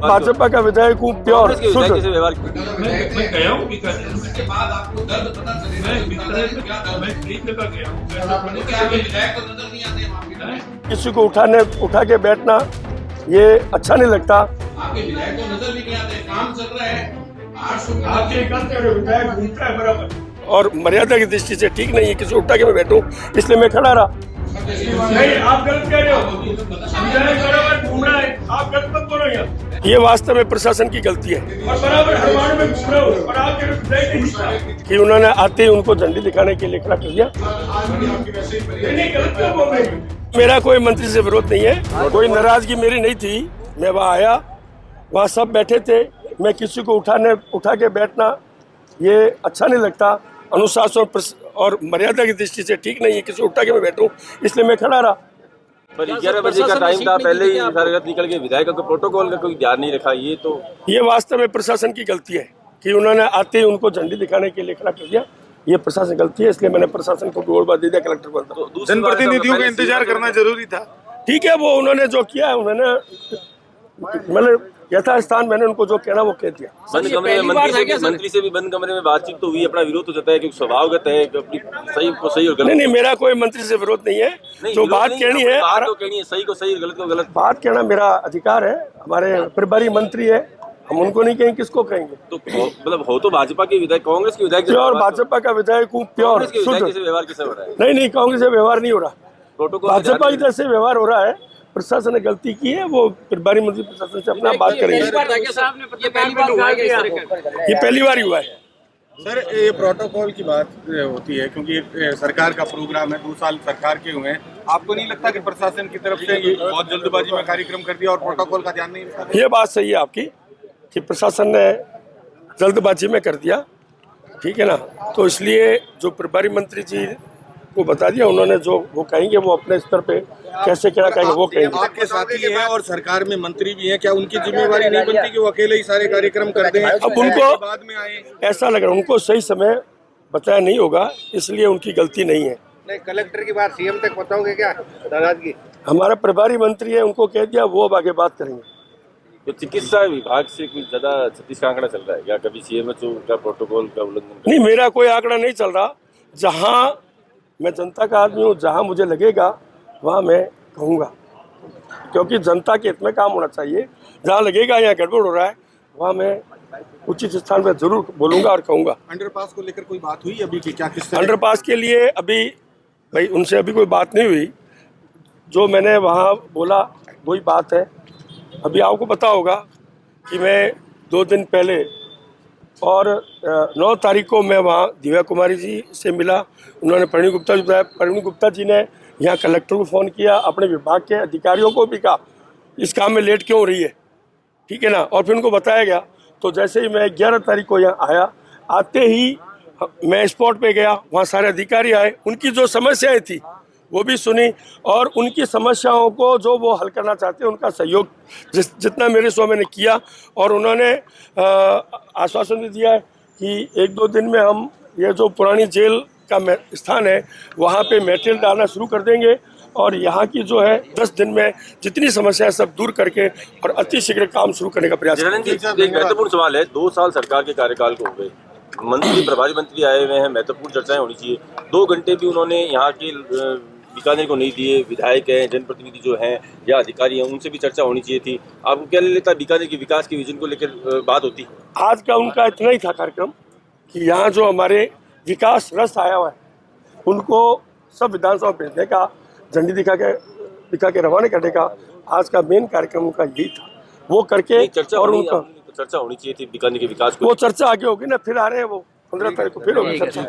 भाजपा का विधायक हूँ, प्योर शुद्ध। मैं गया हूँ इसके बाद आपको दर्द पता चलेगा मैं कि विधायक क्या दर्द मैं कई जगह गया हूँ। क्या विधायक तो नजर नहीं आते वहाँ पे? किसी को उठा के बैठना ये अच्छा नहीं लगता। आपके विधायक तो नजर भी नहीं आते, काम चल रहा है। 800 आपके करते विधायक घूमता है बराबर। और मर्यादा की दृष्टि से ठीक नहीं है किसी को उठा के मैं बैठूं, इसलिए मैं खड़ा रहा। नहीं, आप गलत कह रहे हो। विधायक बराबर घूम रहा है, आप गलत मत बोलो यहाँ। ये वास्तव में प्रशासन की गलती है और बराबर हरवाड़ में घूम रहे हो और आप कह रहे हो विधायक नहीं घूमता। कि उन्होंने आते ही उनको झंडी दिखाने के लिए खड़ा कर दिया। नहीं, गलत क्यों बोल रहे हो? मेरा कोई मंत्री से विरोध नहीं है, कोई नाराजगी मेरी नहीं थी। मैं वहाँ आया, वहाँ सब बैठे थे, मैं किसी को उठा के बैठना ये अच्छा नहीं लगता। अनुशासन और मर्यादा की दृष्टि से ठीक नहीं है किसी को उठा के मैं बैठूं, इसलिए मैं खड़ा रहा। पर 11 बजे का टाइम था, पहले ही सारे रात निकल गए। विधायक का प्रोटोकॉल का कोई ध्यान नहीं रखा। ये वास्तव में प्रशासन की गलती है कि उन्होंने आते ही उनको झंडी दिखाने के लिए खड़ा कर दिया। ये प्रशासन गलती है, इसलिए मैंने प्रशासन को गोलबार दे दिया कलेक्टर को। जनप्रतिनिधियों का इंतजार करना जरूरी था। ठीक है, वो उन्होंने जो किया उन्होंने मतलब यथास्थान मैंने उनको जो कहना वो कह दिया। बंद कमरे में मंत्री से भी बंद कमरे में बातचीत तो हुई, अपना विरोध तो जताया क्योंकि स्वभावगत है कि अपनी सही को सही और गलत। नहीं, मेरा कोई मंत्री से विरोध नहीं है। जो बात कहनी है, बात तो कहनी है, सही को सही और गलत को गलत। बात कहना मेरा अधिकार है। हमारे प्रभारी मंत्री है, हम उनको नहीं कहेंगे, किसको कहेंगे? तो मतलब हो तो भाजपा के विधायक, कांग्रेस के विधायक प्योर भाजपा का विधायक हूँ, प्योर शुद्ध। व्यवहार कैसे हो रहा है? नहीं, कांग्रेस से व्यवहार नहीं हो रहा, प्रोटोकॉल भाजपा इधर से व्यवहार हो रहा है। प्रशासन ने गलती की है, वो प्रभारी मंत्री प्रशासन से अपना बात करेंगे। ये पहली बार ही हुआ है। सर, ये प्रोटोकॉल की बात होती है क्योंकि ये सरकार का प्रोग्राम है, 2 साल सरकार के हुए हैं। आपको नहीं लगता कि प्रशासन की तरफ से ये बहुत जल्दबाजी में कार्यक्रम कर दिया और प्रोटोकॉल का ध्यान नहीं रखा? ये बात सही है आपकी कि प्रशासन ने जल्दबाजी में कर दिया, ठीक है ना। तो इसलिए जो प्रभारी मंत्री जी को बता दिया, उन्होंने जो वो कहेंगे वो अपने स्तर पे कैसे क्या कहेंगे वो कहेंगे। आपके साथी हैं और सरकार में मंत्री भी हैं, क्या उनकी जिम्मेवारी नहीं बनती कि वो अकेले ही सारे कार्यक्रम कर दें? अब उनको बाद में आए, ऐसा लग रहा है उनको सही समय बताया नहीं होगा, इसलिए उनकी गलती नहीं है। नहीं, कलेक्टर की बात सीएम तक पहुंचाओगे क्या नाराजगी? हमारा प्रभारी मंत्री है, उनको कह दिया, वो अब आगे बात करेंगे। तो चिकित्सा विभाग से कुछ ज्यादा छत्तीस का आंकड़ा चल रहा है क्या? कभी सीएमएचओ का प्रोटोकॉल का उल्लंघन? नहीं, मेरा कोई आंकड़ा नहीं चल रहा। जहाँ मैं जनता का आदमी हूँ, जहाँ मुझे लगेगा वहाँ मैं कहूँगा, क्योंकि जनता के हित में काम होना चाहिए। जहाँ लगेगा यहाँ गड़बड़ हो रहा है, वहाँ मैं उचित स्थान पर जरूर बोलूँगा और कहूँगा। अंडरपास को लेकर कोई बात हुई अभी की? क्या किस अंडरपास के लिए अभी भाई उनसे अभी कोई बात नहीं हुई। जो मैंने वहाँ बोला वही बात है। अभी आपको पता होगा कि मैं 2 दिन पहले और 9 तारीख को मैं वहाँ दिव्या कुमारी जी से मिला। उन्होंने परिणीत गुप्ता जी बताया। परिणीत गुप्ता जी ने यहाँ कलेक्टर को फ़ोन किया, अपने विभाग के अधिकारियों को भी कहा इस काम में लेट क्यों हो रही है, ठीक है ना। और फिर उनको बताया गया। तो जैसे ही मैं 11 तारीख को यहाँ आया, आते ही मैं स्पॉट पे गया, वहाँ सारे अधिकारी आए, उनकी जो समस्याएं थी वो भी सुनी और उनकी समस्याओं को जो वो हल करना चाहते हैं उनका सहयोग जितना मेरे सो मैंने किया। और उन्होंने आश्वासन भी दिया है कि 1-2 दिन में हम ये जो पुरानी जेल का स्थान है वहाँ पे मेटेरियल डालना शुरू कर देंगे और यहाँ की जो है 10 दिन में जितनी समस्याएं सब दूर करके और अति शीघ्र काम शुरू करने का प्रयास करेंगे। एक महत्वपूर्ण सवाल है, 2 साल सरकार के कार्यकाल को हो गए, मंत्री प्रभारी मंत्री आए हुए हैं, महत्वपूर्ण चर्चाएं होनी चाहिए। 2 घंटे भी उन्होंने यहाँ के बीकानेर को नहीं दिए। विधायक हैं, जनप्रतिनिधि जो हैं या अधिकारी हैं, उनसे भी चर्चा होनी चाहिए थी। आपको क्या लगता है बीकानेर के विकास के विजन को लेकर बात होती? आज का उनका इतना ही था कार्यक्रम कि यहाँ जो हमारे विकास रस आया हुआ है उनको सब विधानसभा भेजने का, झंडी दिखा के रवाना करने का आज का मेन कार्यक्रम उनका यही था। वो करके और उनका चर्चा होनी चाहिए थी बीकानेर के विकास को। वो चर्चा आगे होगी ना, फिर आ रहे हैं वो 15 तारीख को फिर होगी चर्चा।